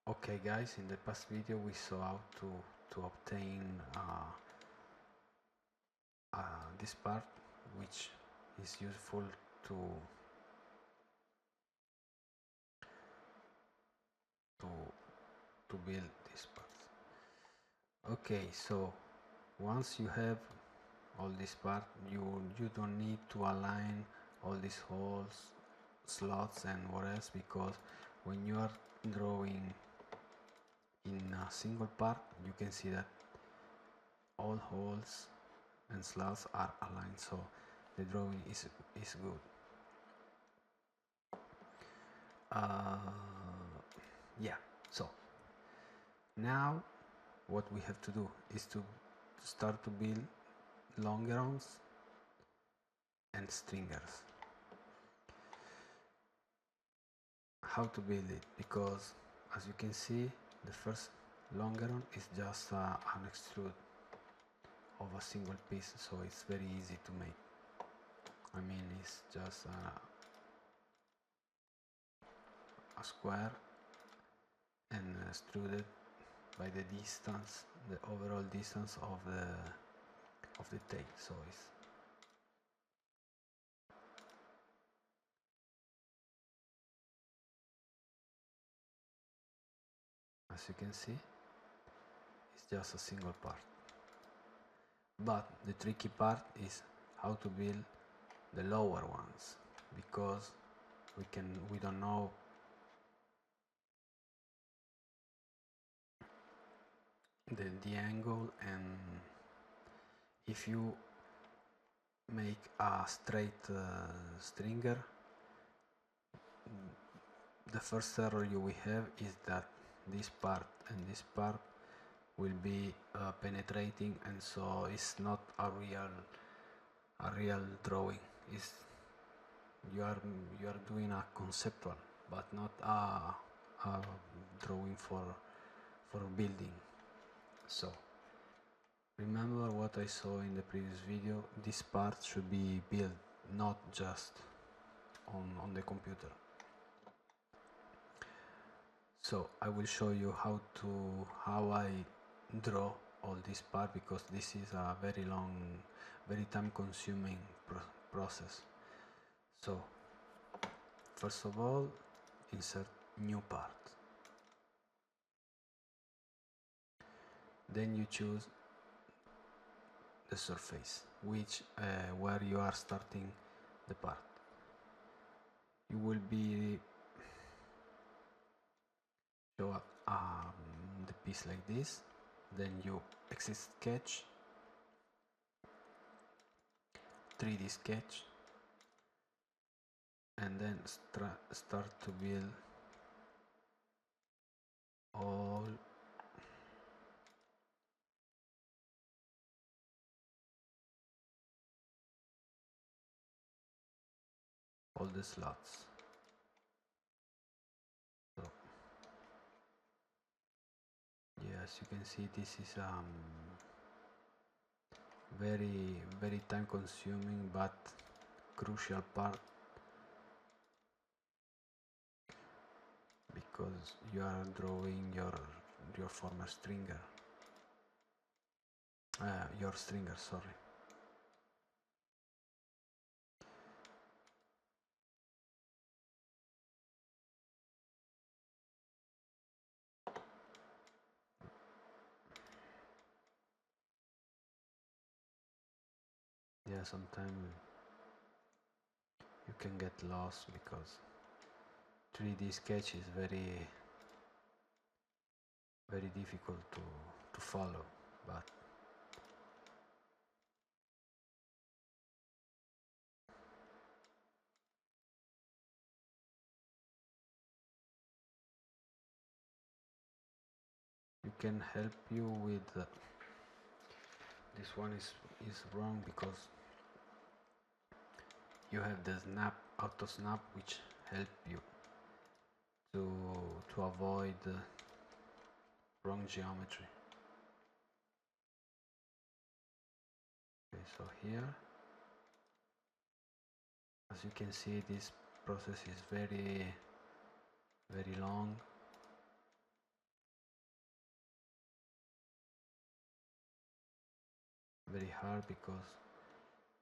Okay guys, in the past video we saw how to obtain this part, which is useful to to to build these parts. Okay, so once you have all this part, you don't need to align all these holes, slots and what else, because when you are drawing in a single part you can see that all holes and slots are aligned, so the drawing is good. Yeah, so now what we have to do is to start to build longerons and stringers. How to build it? Because as you can see, the first longeron is just an extrude of a single piece, so it's very easy to make. I mean, it's just a square and extruded by the distance, the overall distance of the tail. So it's as you can see, it's just a single part. But the tricky part is how to build the lower ones, because we don't know the angle, and if you make a straight stringer, the first error you will have is that this part and this part will be penetrating, and so it's not a real drawing. It's you are doing a conceptual but not a drawing for building. So remember what I saw in the previous video, this part should be built, not just on the computer. So I will show you how I draw all this part, because this is a very long, very time consuming process. So first of all, insert new part, then you choose the surface where you are starting the part. You will be show up the piece like this, then you exit sketch, 3D sketch, and then start to build all the slots. So yeah, as you can see, this is very time consuming but crucial part, because you are drawing your former stringer, your stringer, sorry. Yeah, sometimes you can get lost because 3D sketch is very difficult to follow, but you can help you with this one is wrong, because you have the auto snap, which help you to avoid wrong geometry. Okay, so here, as you can see, this process is very long, very hard because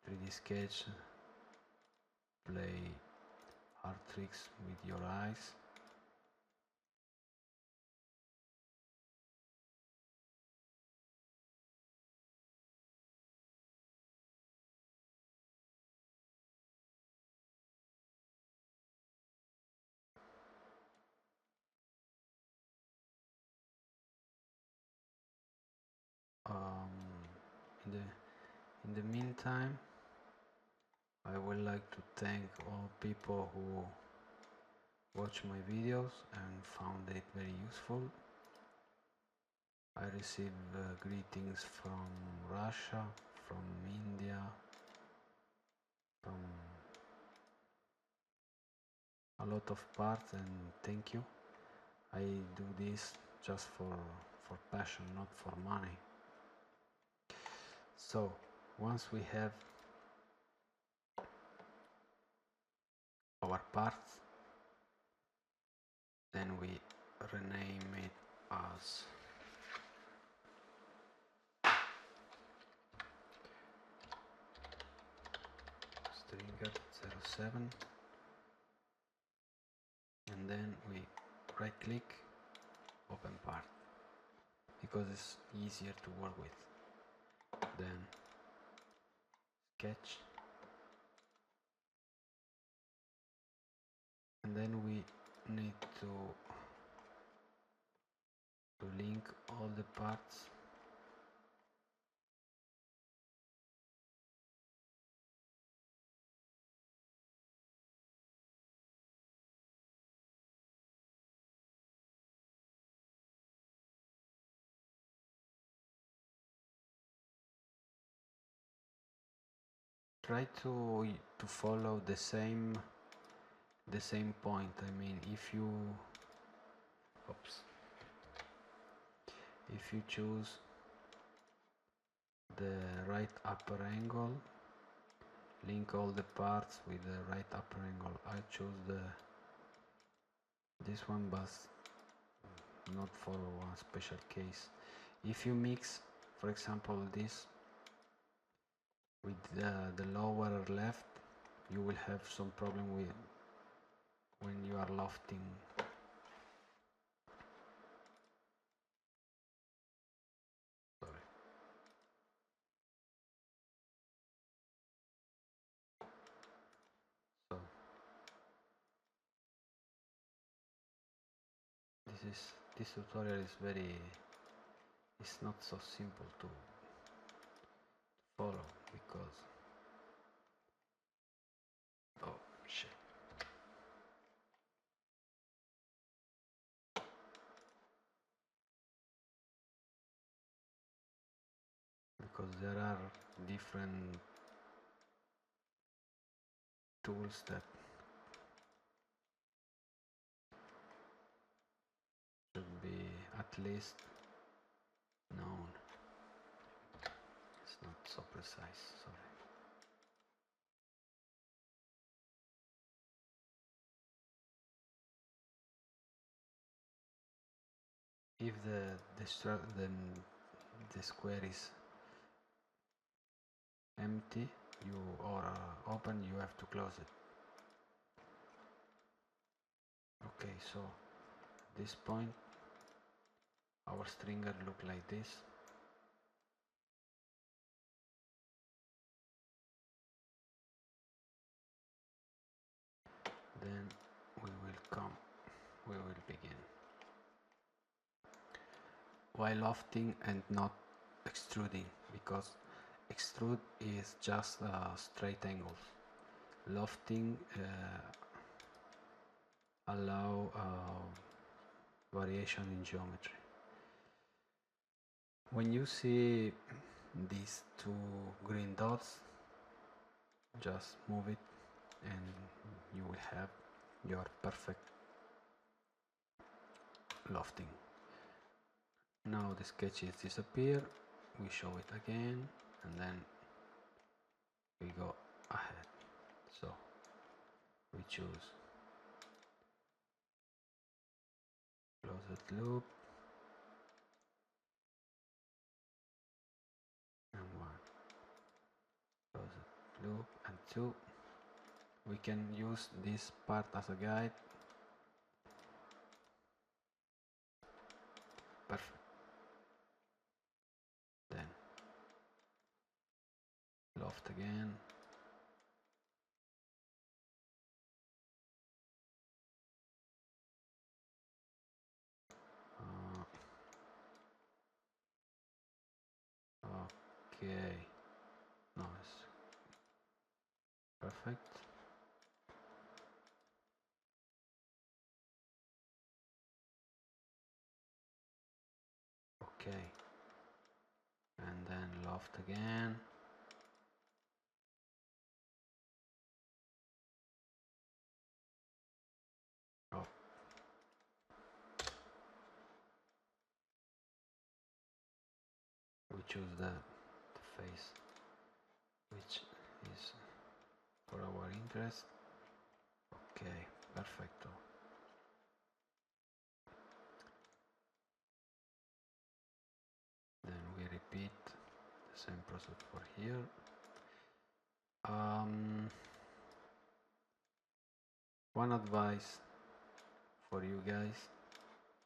3D sketch play hard tricks with your eyes. Um, in the meantime, I would like to thank all people who watch my videos and found it very useful. I receive greetings from Russia, from India, from a lot of parts, and thank you. I do this just for passion, not for money. So once we have our parts, then we rename it as stringer 07, and then we right click, open part, because it's easier to work with. Then sketch, and then we need to link all the parts. Try to follow the same point. I mean, if you choose the right upper angle, link all the parts with the right upper angle. I choose this one, but not for one special case. If you mix, for example, this with the lower left, you will have some problem with when you are lofting. Sorry. So this tutorial is it's not so simple to follow because oh shit. Because there are different tools that should be at least known. It's not so precise, sorry. If the square is empty, or open, you have to close it. Okay, so at this point our stringer look like this. Then we will begin. While lofting and not extruding, because extrude is just straight angles. Lofting allow variation in geometry. When you see these two green dots, just move it and you will have your perfect lofting. Now the sketches disappear, we show it again, and then we go ahead. So we choose closed loop and one. too. We can use this part as a guide. Perfect. Then loft again. Okay, nice, perfect. Okay, and then loft again. Oh, we choose the face which is for our interest. Okay, perfecto. Then we repeat the same process for here. One advice for you guys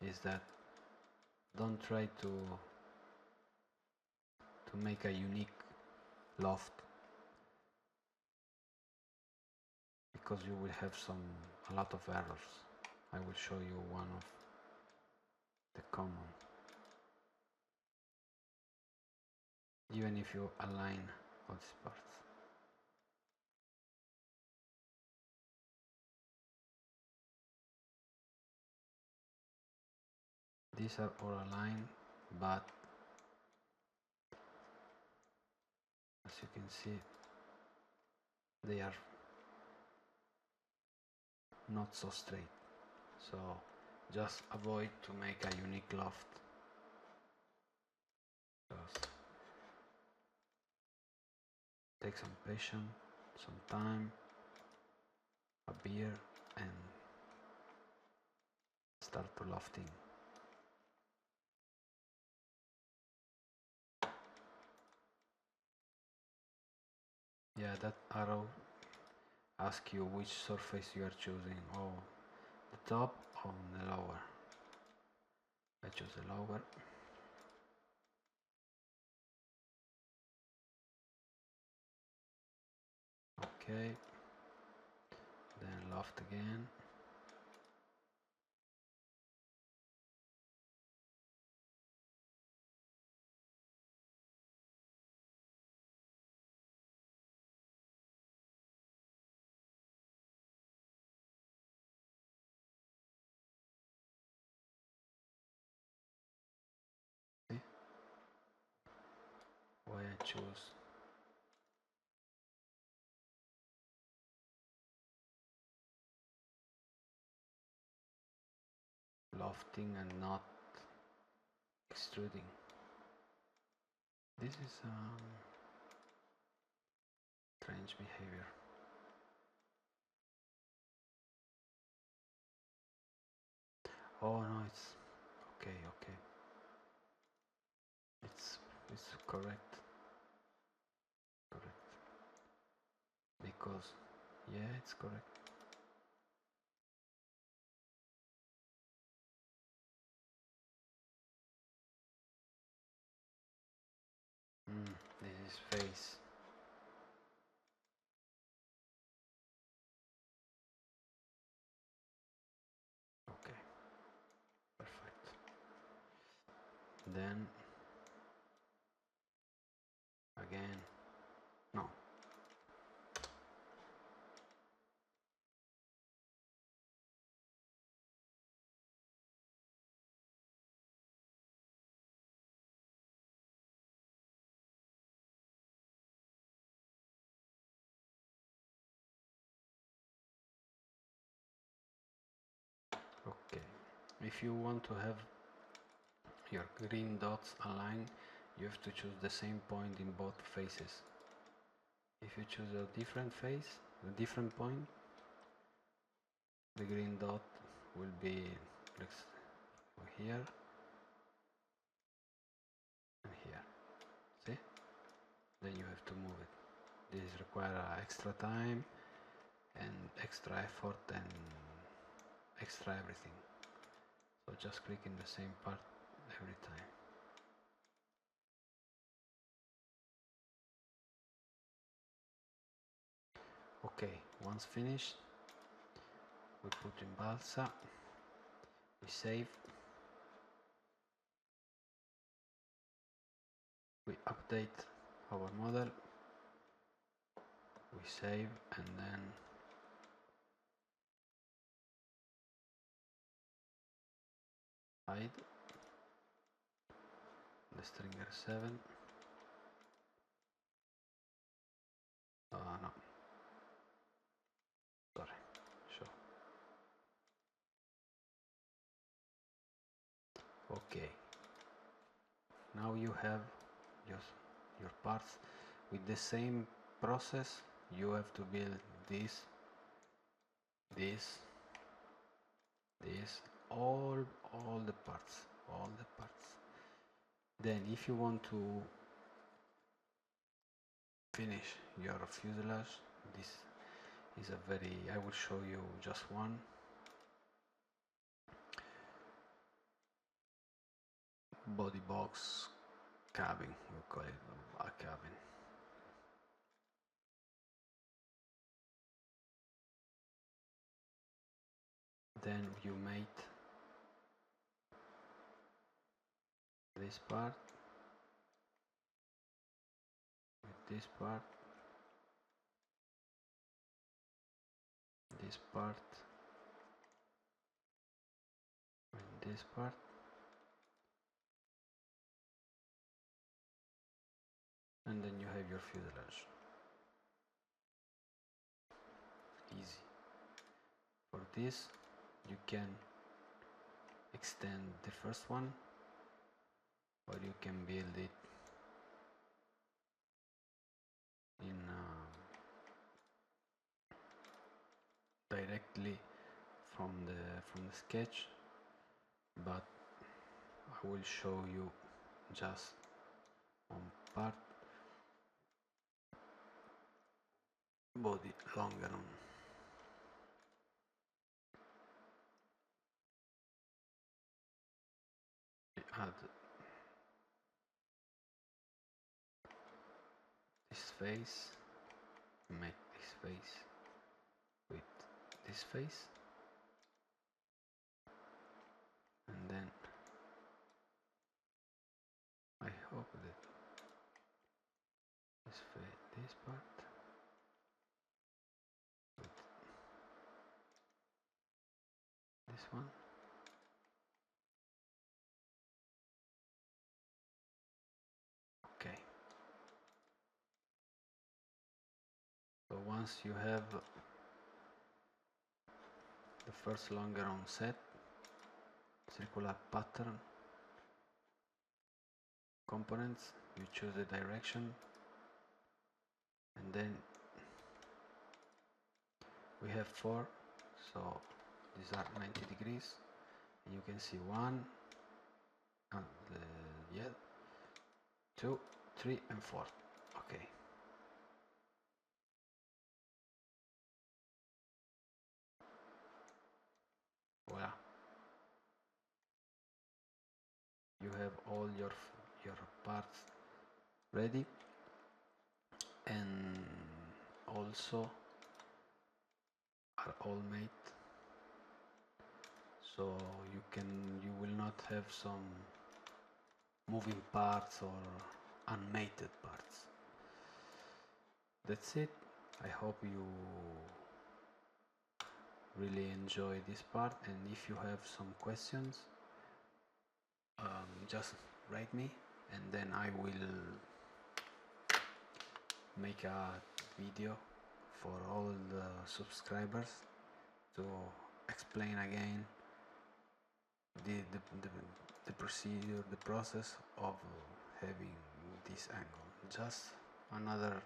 is that don't try to make a unique loft, because you will have a lot of errors. I will show you one of the common. Even if you align all these parts. These are all aligned, but as you can see, they are not so straight. So just avoid to make a unique loft. Just take some patience, some time, a beer, and start to lofting. Yeah, that arrow asks you which surface you are choosing, or the top or the lower. I choose the lower. Okay, then loft again. See why I choose lofting and not extruding. This is strange behavior. Oh no, it's okay, okay. It's correct. Correct. Because yeah, it's correct. This is face. Okay, perfect. Then again, no. Okay. If you want to have your green dots aligned, you have to choose the same point in both faces. If you choose a different face, a different point, the green dot will be here and here. See? Then you have to move it. This require extra time and extra effort and extra everything. So just click in the same part every time. Okay, once finished, we put in balsa, we save, we update our model, we save, and then hide the stringer 7. No, sorry, show. Okay, now you have your, your parts. With the same process, you have to build this, all the parts, Then if you want to finish your fuselage, this is a very, I will show you just one. Body box cabin, we call it a cabin. Then you mate this part with this part, this part, and this part. And then you have your fuselage. Easy. For this, you can extend the first one, or you can build it in directly from the sketch, but I will show you just one part. Body longeron. We add this face, make this face with this face, and then I hope that this part with this one. Okay. So once you have the first longeron set, circular pattern components, you choose the direction, and then we have 4, so these are 90 degrees, and you can see 1, yeah, 2, 3 and 4. Okay. Voila. You have all your parts ready, and also are all made, so you will not have some moving parts or unmated parts. That's it. I hope you really enjoy this part, and if you have some questions, just write me, and then I will make a video for all the subscribers to explain again the procedure, the process of having this angle. Just another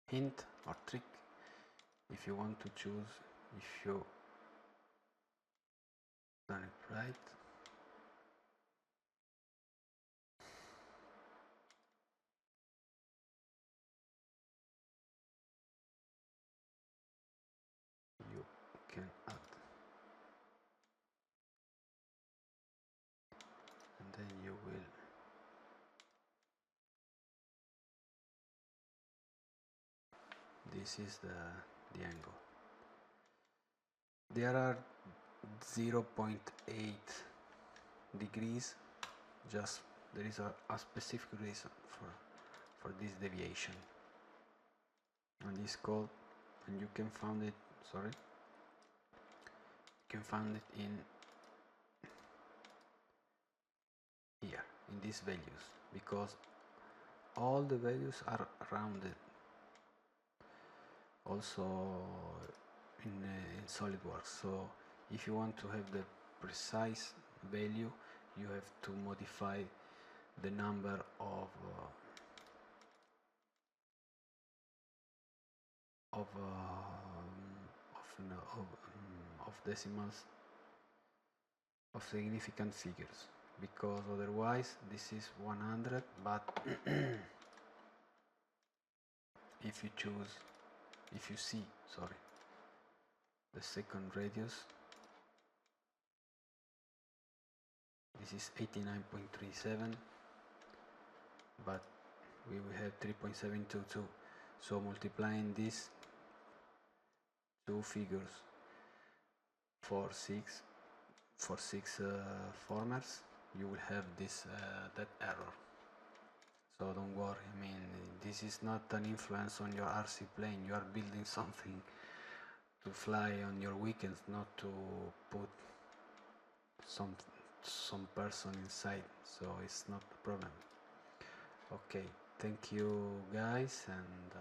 hint or trick if you want to choose, if you done it right. this is the angle. There are 0.8 degrees, just there is a specific reason for this deviation, and it's called, and you can find it, sorry, you can find it in here in these values, because all the values are rounded also in SolidWorks. So if you want to have the precise value, you have to modify the number of of, no, of decimals, of significant figures, because otherwise this is 100, but if you choose, if you see, sorry, the second radius, this is 89.37, but we will have 3.722. So multiplying these two figures for six formers, you will have this that error. So don't worry, I mean, this is not an influence on your RC plane. You are building something to fly on your weekends, not to put some person inside, so it's not a problem. Okay, thank you guys, and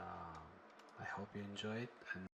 I hope you enjoy it, and